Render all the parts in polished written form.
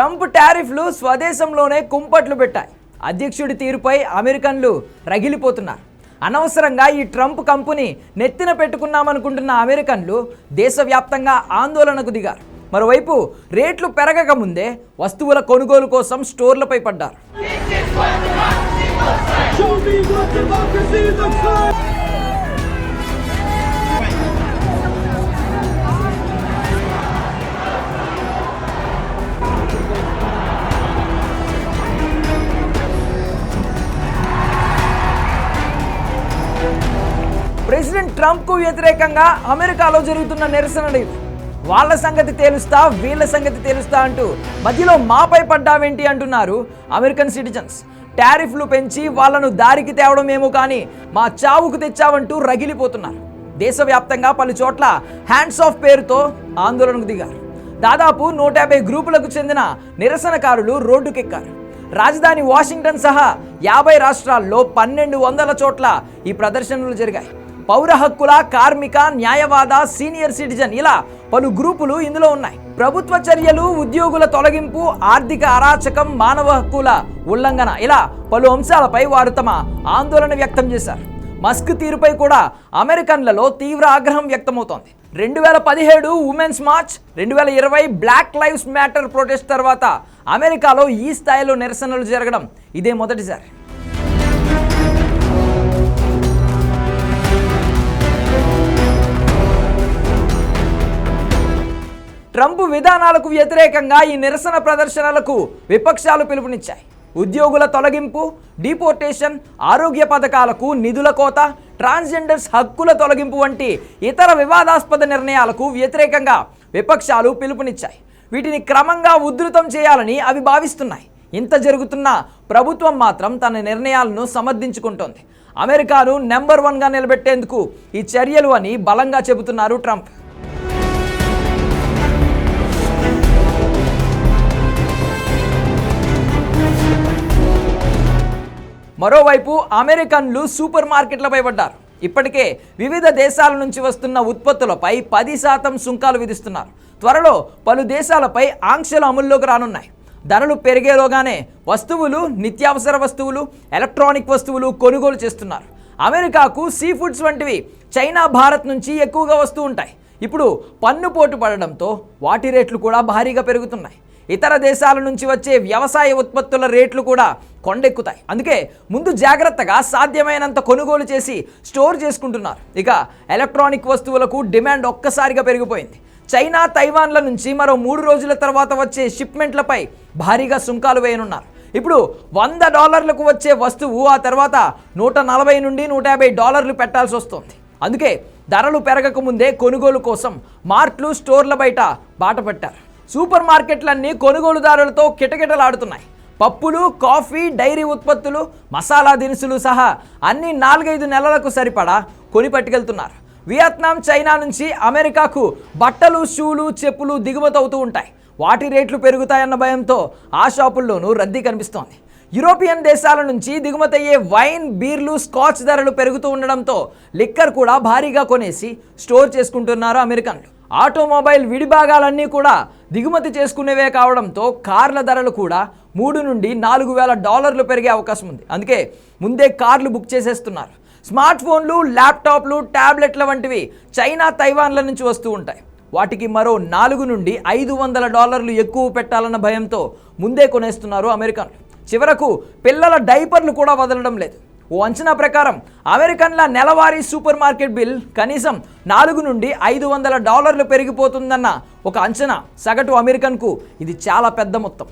Trump టారిఫ్లు స్వదేశంలోనే కుంపట్లు పెట్టాయి. అధ్యక్షుడి తీరుపై అమెరికన్లు రగిలిపోతున్నారు. అనవసరంగా ఈ ట్రంప్ కంపెనీ నెత్తిన పెట్టుకున్నామనుకుంటున్న అమెరికన్లు దేశవ్యాప్తంగా ఆందోళనకు దిగారు. మరోవైపు రేట్లు పెరగక ముందే వస్తువుల కొనుగోలు కోసం స్టోర్లపై పడ్డారు. ప్రెసిడెంట్ ట్రంప్కు వ్యతిరేకంగా అమెరికాలో జరుగుతున్న నిరసనలు ఇవి. వాళ్ళ సంగతి తేలుస్తా, వీళ్ళ సంగతి తేలుస్తా అంటూ మధ్యలో మాపై పడ్డావేంటి అంటున్నారు అమెరికన్ సిటిజన్స్. టారిఫ్లు పెంచి వాళ్ళను దారికి తేవడమేమో కానీ మా చావుకు తెచ్చావంటూ రగిలిపోతున్నారు. దేశవ్యాప్తంగా పలు చోట్ల హ్యాండ్స్ ఆఫ్ పేరుతో ఆందోళనకు దిగారు. దాదాపు 150 గ్రూపులకు చెందిన నిరసనకారులు రోడ్డుకెక్కారు. రాజధాని వాషింగ్టన్ సహా 50 రాష్ట్రాల్లో 1200 చోట్ల ఈ ప్రదర్శనలు జరిగాయి. పౌర హక్కుల, కార్మిక, న్యాయవాద, సీనియర్ సిటిజన్ ఇలా పలు గ్రూపులు ఇందులో ఉన్నాయి. ప్రభుత్వ చర్యలు, ఉద్యోగుల తొలగింపు, ఆర్థిక అరాచకం, మానవ హక్కుల ఉల్లంఘన ఇలా పలు అంశాలపై వారు తమ ఆందోళన వ్యక్తం చేశారు. మస్క్ తీరుపై కూడా అమెరికన్లలో తీవ్ర ఆగ్రహం వ్యక్తమవుతోంది. 2017 Women's March, 2020 Black Lives Matter protest తర్వాత అమెరికాలో ఈ స్థాయిలో నిరసనలు జరగడం ఇదే మొదటిసారి. ట్రంప్ విధానాలకు వ్యతిరేకంగా ఈ నిరసన ప్రదర్శనలకు విపక్షాలు పిలుపునిచ్చాయి. ఉద్యోగుల తొలగింపు, డిపోర్టేషన్, ఆరోగ్య పథకాలకు నిధుల కోత, ట్రాన్స్జెండర్స్ హక్కుల తొలగింపు వంటి ఇతర వివాదాస్పద నిర్ణయాలకు వ్యతిరేకంగా విపక్షాలు పిలుపునిచ్చాయి. వీటిని క్రమంగా ఉధృతం చేయాలని అవి భావిస్తున్నాయి. ఇంత జరుగుతున్నా ప్రభుత్వం మాత్రం తన నిర్ణయాలను సమర్థించుకుంటోంది. అమెరికాను నెంబర్ 1గా నిలబెట్టేందుకు ఈ చర్యలు అని బలంగా చెబుతున్నారు ట్రంప్. మరోవైపు అమెరికన్లు సూపర్ మార్కెట్లపై పడ్డారు. ఇప్పటికే వివిధ దేశాల నుంచి వస్తున్న ఉత్పత్తులపై 10% సుంకాలు విధిస్తున్నారు. త్వరలో పలు దేశాలపై ఆంక్షలు అమల్లోకి రానున్నాయి. ధరలు పెరిగేలోగానే వస్తువులు, నిత్యావసర వస్తువులు, ఎలక్ట్రానిక్ వస్తువులు కొనుగోలు చేస్తున్నారు. అమెరికాకు సీ ఫుడ్స్ వంటివి చైనా, భారత్ నుంచి ఎక్కువగా వస్తూ ఉంటాయి. ఇప్పుడు పన్ను పోటు పడడంతో వాటి రేట్లు కూడా భారీగా పెరుగుతున్నాయి. ఇతర దేశాల నుంచి వచ్చే వ్యవసాయ ఉత్పత్తుల రేట్లు కూడా కొండెక్కుతాయి. అందుకే ముందు జాగ్రత్తగా సాధ్యమైనంత కొనుగోలు చేసి స్టోర్ చేసుకుంటున్నారు. ఇక ఎలక్ట్రానిక్ వస్తువులకు డిమాండ్ ఒక్కసారిగా పెరిగిపోయింది. చైనా, తైవాన్ల నుంచి మరో 3 రోజుల తర్వాత వచ్చే షిప్మెంట్లపై భారీగా సుంకాలు వేయనున్నారు. ఇప్పుడు $100లకు వచ్చే వస్తువు ఆ తర్వాత $140 నుండి $150 పెట్టాల్సి వస్తుంది. అందుకే ధరలు పెరగక ముందే కొనుగోలు కోసం మార్ట్లు, స్టోర్ల బయట బాట పట్టారు. సూపర్ మార్కెట్లన్నీ కొనుగోలుదారులతో కిటకిటలాడుతున్నాయి. పప్పులు, కాఫీ, డైరీ ఉత్పత్తులు, మసాలా దినుసులు సహా అన్ని 4-5 నెలలకు సరిపడా కొని పట్టుకెళ్తున్నారు. వియత్నాం, చైనా నుంచి అమెరికాకు బట్టలు, షూలు, చెప్పులు దిగుమతి అవుతూ ఉంటాయి. వాటి రేట్లు పెరుగుతాయన్న భయంతో ఆ షాపుల్లోనూ రద్దీ కనిపిస్తోంది. యూరోపియన్ దేశాల నుంచి దిగుమతి అయ్యే వైన్, బీర్లు, స్కాచ్ ధరలు పెరుగుతూ ఉండడంతో లిక్కర్ కూడా భారీగా కొనేసి స్టోర్ చేసుకుంటున్నారు అమెరికన్లు. ఆటోమొబైల్ విడిభాగాలన్నీ కూడా దిగుమతి చేసుకునేవే కావడంతో కార్ల ధరలు కూడా $3,000 నుండి $4,000 పెరిగే అవకాశం ఉంది. అందుకే ముందే కార్లు బుక్ చేసేస్తున్నారు. స్మార్ట్ ఫోన్లు, ల్యాప్టాప్లు, ట్యాబ్లెట్ల వంటివి చైనా, తైవాన్ల నుంచి వస్తూ ఉంటాయి. వాటికి మరో $400 నుండి $500 ఎక్కువ పెట్టాలన్న భయంతో ముందే కొనేస్తున్నారు అమెరికన్లు. చివరకు పిల్లల డైపర్లు కూడా వదలడం లేదు. ఓ అంచనా ప్రకారం అమెరికన్ల నెలవారీ సూపర్ మార్కెట్ బిల్ కనీసం $400 నుండి $500 పెరిగిపోతుందన్న ఒక అంచనా. సగటు అమెరికన్కు ఇది చాలా పెద్ద మొత్తం.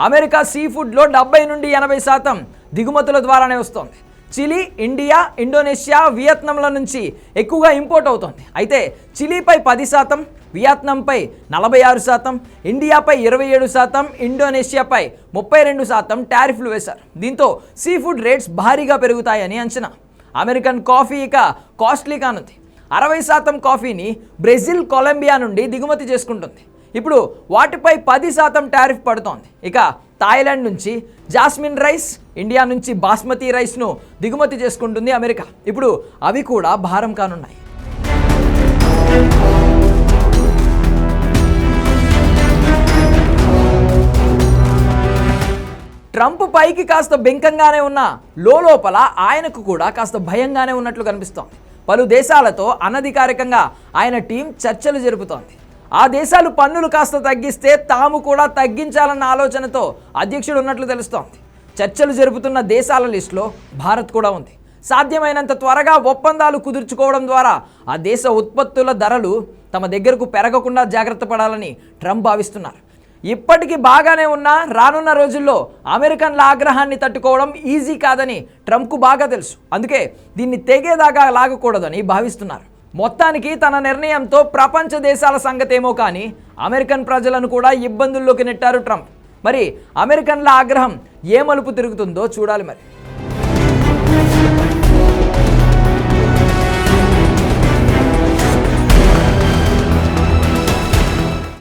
అమెరికా సీ ఫుడ్లో 70 నుండి 80% దిగుమతుల ద్వారానే వస్తోంది. చిలీ, ఇండియా, ఇండోనేషియా, వియత్నాంల నుంచి ఎక్కువగా ఇంపోర్ట్ అవుతోంది. అయితే చిలీపై 10%, వియత్నాంపై 46%, ఇండియాపై 27%, ఇండోనేషియాపై 32% టారిఫ్లు వేశారు. దీంతో సీ ఫుడ్ రేట్స్ భారీగా పెరుగుతాయని అంచనా. అమెరికన్ కాఫీ ఇక కాస్ట్లీ కానుంది. 60% కాఫీని బ్రెజిల్, కొలంబియా నుండి దిగుమతి చేసుకుంటుంది. ఇప్పుడు వాటిపై 10% టారిఫ్ పడుతోంది. ఇక థాయిలాండ్ నుంచి జాస్మిన్ రైస్, ఇండియా నుంచి బాస్మతి రైస్ను దిగుమతి చేసుకుంటుంది అమెరికా. ఇప్పుడు అవి కూడా భారం కానున్నాయి. ట్రంప్ పైకి కాస్త బెంకంగానే ఉన్నా లోపల ఆయనకు కూడా కాస్త భయంగానే ఉన్నట్లు కనిపిస్తోంది. పలు దేశాలతో అనధికారికంగా ఆయన టీం చర్చలు జరుపుతోంది. ఆ దేశాలు పన్నులు కాస్త తగ్గిస్తే తాము కూడా తగ్గించాలన్న ఆలోచనతో అధ్యక్షుడు ఉన్నట్లు తెలుస్తోంది. చర్చలు జరుపుతున్న దేశాల లిస్టులో భారత్ కూడా ఉంది. సాధ్యమైనంత త్వరగా ఒప్పందాలు కుదుర్చుకోవడం ద్వారా ఆ దేశ ఉత్పత్తుల ధరలు తమ దగ్గరకు పెరగకుండా జాగ్రత్త పడాలని ట్రంప్ భావిస్తున్నారు. ఇప్పటికీ బాగానే ఉన్నా రానున్న రోజుల్లో అమెరికన్ల ఆగ్రహాన్ని తట్టుకోవడం ఈజీ కాదని ట్రంప్కు బాగా తెలుసు. అందుకే దీన్ని తెగేదాకా లాగకూడదని భావిస్తున్నారు. మొత్తానికి తన నిర్ణయంతో ప్రపంచ దేశాల సంగతేమో కానీ అమెరికన్ ప్రజలను కూడా ఇబ్బందుల్లోకి నెట్టారు ట్రంప్. మరి అమెరికన్ల ఆగ్రహం ఏ మలుపు తిరుగుతుందో చూడాలి మరి.